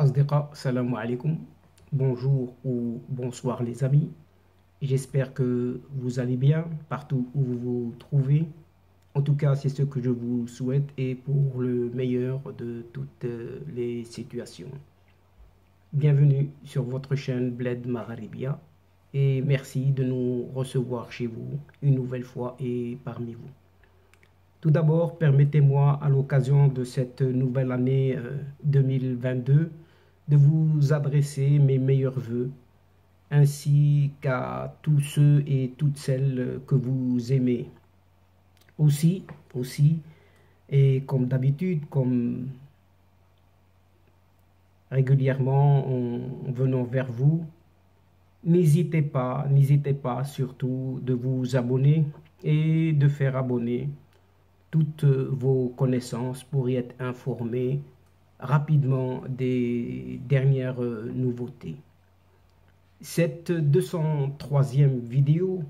Asdiqa, salam alaikum. Bonjour ou bonsoir les amis. J'espère que vous allez bien partout où vous vous trouvez. En tout cas, c'est ce que je vous souhaite et pour le meilleur de toutes les situations. Bienvenue sur votre chaîne Bled Magharibia et merci de nous recevoir chez vous une nouvelle fois et parmi vous. Tout d'abord, permettez-moi à l'occasion de cette nouvelle année 2022 de vous adresser mes meilleurs vœux ainsi qu'à tous ceux et toutes celles que vous aimez. Aussi, et comme d'habitude, comme régulièrement en venant vers vous, n'hésitez pas surtout de vous abonner et de faire abonner toutes vos connaissances pour y être informés rapidement des dernières nouveautés. Cette 203e vidéo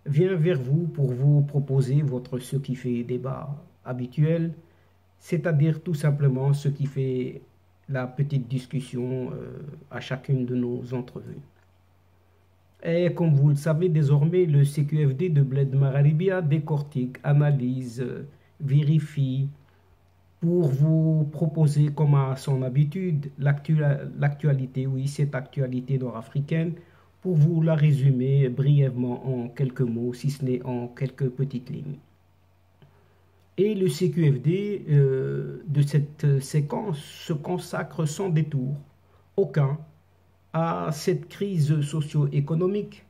vient vers vous pour vous proposer votre ce qui fait débat habituel, c'est-à-dire tout simplement ce qui fait la petite discussion à chacune de nos entrevues. Et comme vous le savez désormais, le CQFD de Bled Magharibia décortique, analyse, vérifie pour vous proposer comme à son habitude l'actualité, oui, cette actualité nord-africaine, pour vous la résumer brièvement en quelques mots, si ce n'est en quelques petites lignes. Et le CQFD de cette séquence se consacre sans détour aucun à cette crise socio-économique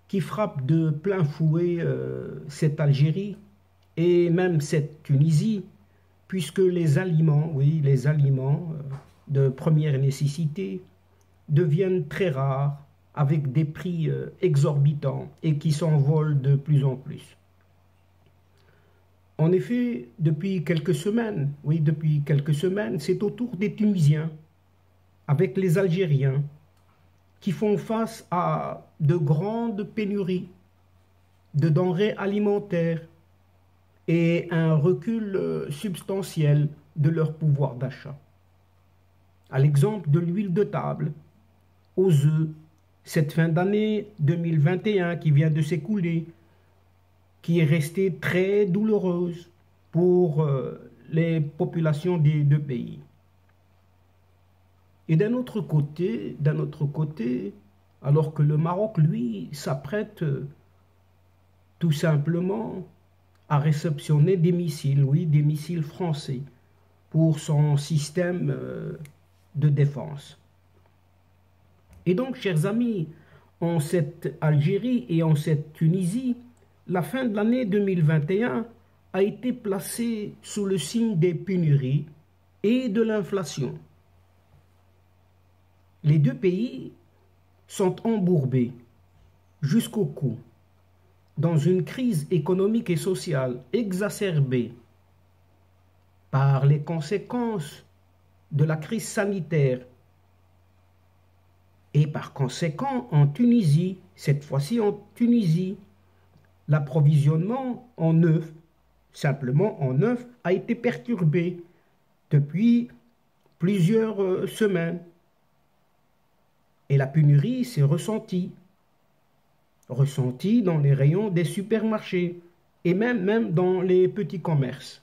qui frappe de plein fouet cette Algérie et même cette Tunisie, puisque les aliments, oui, les aliments de première nécessité deviennent très rares avec des prix exorbitants et qui s'envolent de plus en plus. En effet, depuis quelques semaines, c'est au tour des Tunisiens avec les Algériens qui font face à de grandes pénuries de denrées alimentaires et un recul substantiel de leur pouvoir d'achat. À l'exemple de l'huile de table, aux œufs, cette fin d'année 2021 qui vient de s'écouler, qui est restée très douloureuse pour les populations des deux pays. Et d'un autre côté, alors que le Maroc, lui, s'apprête tout simplement à réceptionner des missiles, oui, des missiles français pour son système de défense. Et donc, chers amis, en cette Algérie et en cette Tunisie, la fin de l'année 2021 a été placée sous le signe des pénuries et de l'inflation. Les deux pays sont embourbés jusqu'au cou dans une crise économique et sociale exacerbée par les conséquences de la crise sanitaire et par conséquent en Tunisie, cette fois-ci en Tunisie, l'approvisionnement en œufs, simplement en œufs, a été perturbé depuis plusieurs semaines. Et la pénurie s'est ressentie dans les rayons des supermarchés et même dans les petits commerces.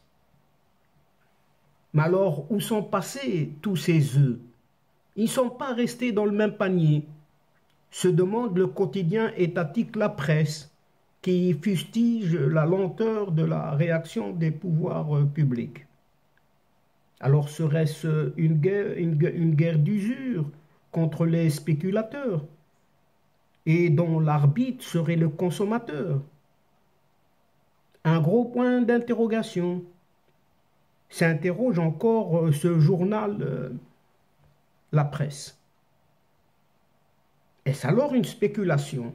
Mais alors, où sont passés tous ces œufs? Ils ne sont pas restés dans le même panier, se demande le quotidien étatique La Presse, qui fustige la lenteur de la réaction des pouvoirs publics. Alors serait-ce une guerre d'usure contre les spéculateurs et dont l'arbitre serait le consommateur? Un gros point d'interrogation s'interroge encore ce journal La Presse. Est-ce alors une spéculation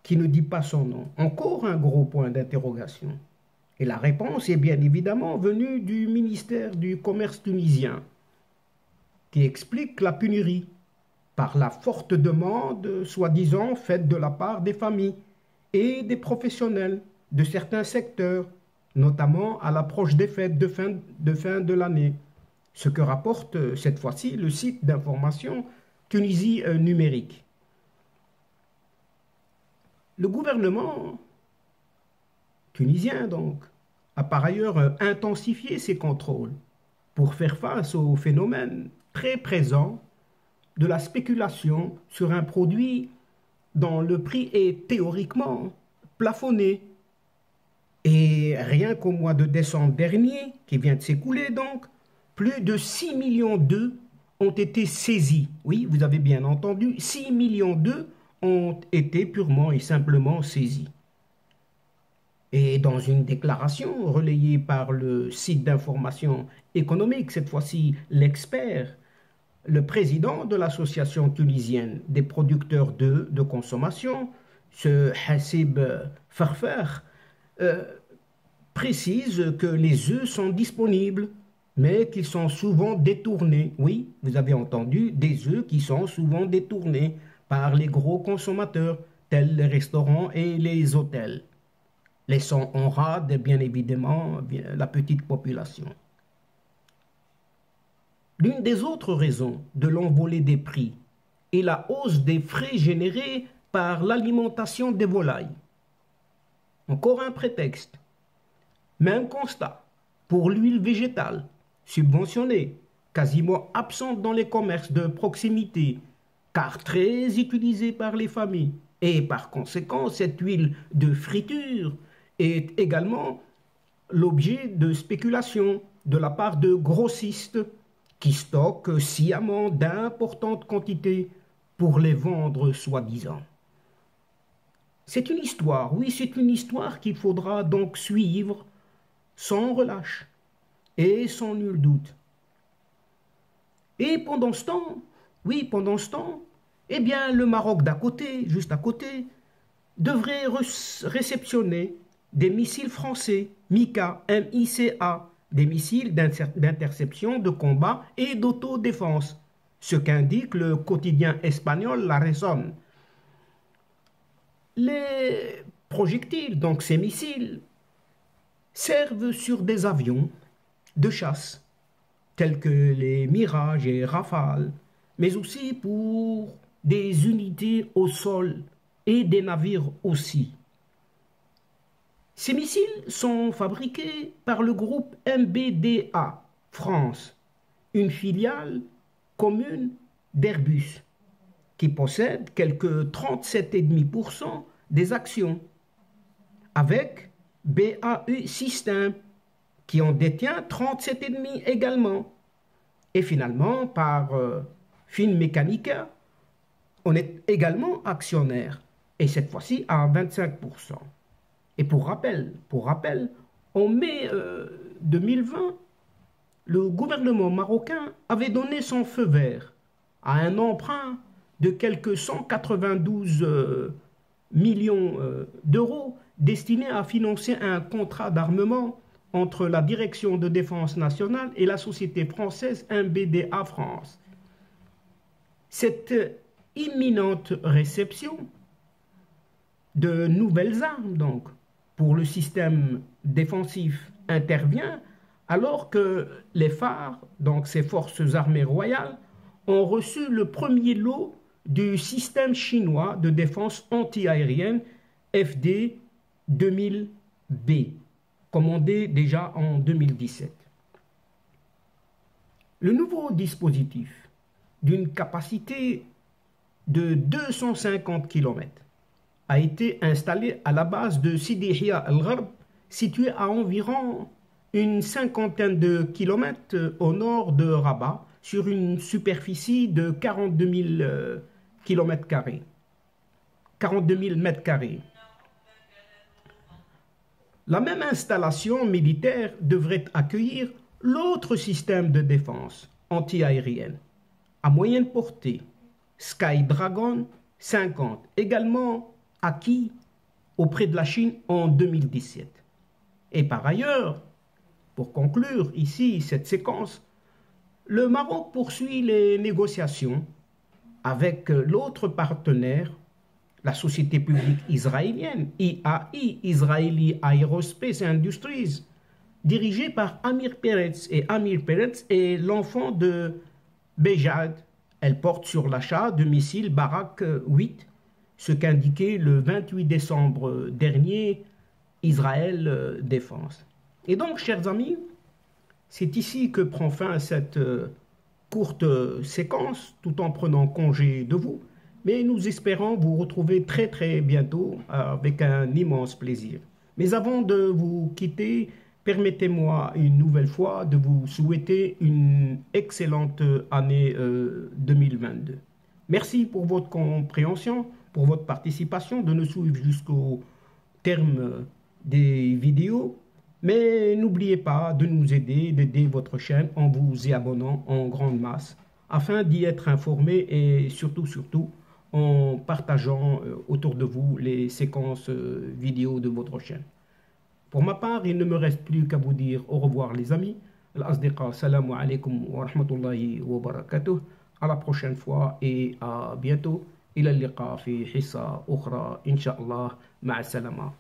qui ne dit pas son nom? Encore un gros point d'interrogation. Et la réponse est bien évidemment venue du ministère du Commerce tunisien, qui explique la pénurie par la forte demande, soi-disant, faite de la part des familles et des professionnels de certains secteurs, notamment à l'approche des fêtes de fin de l'année, Ce que rapporte cette fois-ci le site d'information Tunisie numérique. Le gouvernement tunisien, donc, a par ailleurs intensifié ses contrôles pour faire face au phénomène très présent de la spéculation sur un produit dont le prix est théoriquement plafonné. Et rien qu'au mois de décembre dernier, qui vient de s'écouler donc, plus de 6 millions d'œufs ont été saisis. Oui, vous avez bien entendu, 6 millions d'œufs ont été purement et simplement saisis. Et dans une déclaration relayée par le site d'information économique, cette fois-ci l'Expert, le président de l'association tunisienne des producteurs d'œufs de consommation, ce Hassib Farfar, précise que les œufs sont disponibles, mais qu'ils sont souvent détournés. Oui, vous avez entendu, des œufs qui sont souvent détournés par les gros consommateurs, tels les restaurants et les hôtels, laissant en rade, bien évidemment, la petite population. L'une des autres raisons de l'envolée des prix est la hausse des frais générés par l'alimentation des volailles. Encore un prétexte. Même constat pour l'huile végétale, subventionnée, quasiment absente dans les commerces de proximité, car très utilisée par les familles. Et par conséquent, cette huile de friture est également l'objet de spéculation de la part de grossistes qui stockent sciemment d'importantes quantités pour les vendre soi-disant. C'est une histoire, oui, c'est une histoire qu'il faudra donc suivre sans relâche et sans nul doute. Et pendant ce temps, oui, pendant ce temps, eh bien, le Maroc d'à côté, juste à côté, devrait réceptionner des missiles français, MICA, M-I-C-A, des missiles d'interception, de combat et d'autodéfense, ce qu'indique le quotidien espagnol La Razón. Les projectiles, donc ces missiles, servent sur des avions de chasse, tels que les Mirage et Rafale, mais aussi pour des unités au sol et des navires aussi. Ces missiles sont fabriqués par le groupe MBDA France, une filiale commune d'Airbus, qui possède quelques 37,5% des actions, avec BAE Systems, qui en détient 37,5% également. Et finalement, par Finmeccanica, on est également actionnaire, et cette fois-ci à 25%. Et pour rappel, en mai 2020, le gouvernement marocain avait donné son feu vert à un emprunt de quelques 192 millions d'euros destiné à financer un contrat d'armement entre la Direction de défense nationale et la société française MBDA France. Cette imminente réception de nouvelles armes, donc, pour le système défensif intervient alors que les phares, donc ces forces armées royales, ont reçu le premier lot du système chinois de défense antiaérienne FD 2000B, commandé déjà en 2017. Le nouveau dispositif, d'une capacité de 250 km, a été installé à la base de Sidi Hia al-Gharb, situé à environ une cinquantaine de kilomètres au nord de Rabat, sur une superficie de 42 000 km². 42 000 m². La même installation militaire devrait accueillir l'autre système de défense antiaérienne à moyenne portée, Sky Dragon 50, également acquis auprès de la Chine en 2017. Et par ailleurs, pour conclure ici cette séquence, le Maroc poursuit les négociations avec l'autre partenaire, la société publique israélienne, IAI, Israeli Aerospace Industries, dirigé par Amir Peretz. Et Amir Peretz est l'enfant de Béjad. Elle porte sur l'achat de missiles Barak 8, ce qu'indiquait le 28 décembre dernier Israël Défense. Et donc, chers amis, c'est ici que prend fin cette courte séquence, tout en prenant congé de vous. Mais nous espérons vous retrouver très très bientôt avec un immense plaisir. Mais avant de vous quitter, permettez-moi une nouvelle fois de vous souhaiter une excellente année 2022. Merci pour votre compréhension, pour votre participation, de nous suivre jusqu'au terme des vidéos. Mais n'oubliez pas de nous aider, d'aider votre chaîne en vous y abonnant en grande masse, afin d'y être informé et surtout, en partageant autour de vous les séquences vidéo de votre chaîne. Pour ma part, il ne me reste plus qu'à vous dire au revoir les amis. Al-Asdiqa, salamu alaykum wa rahmatullahi wa barakatuh. À la prochaine fois et à bientôt. Ila liqa fi hissa ukhra, inshallah, ma'a salama.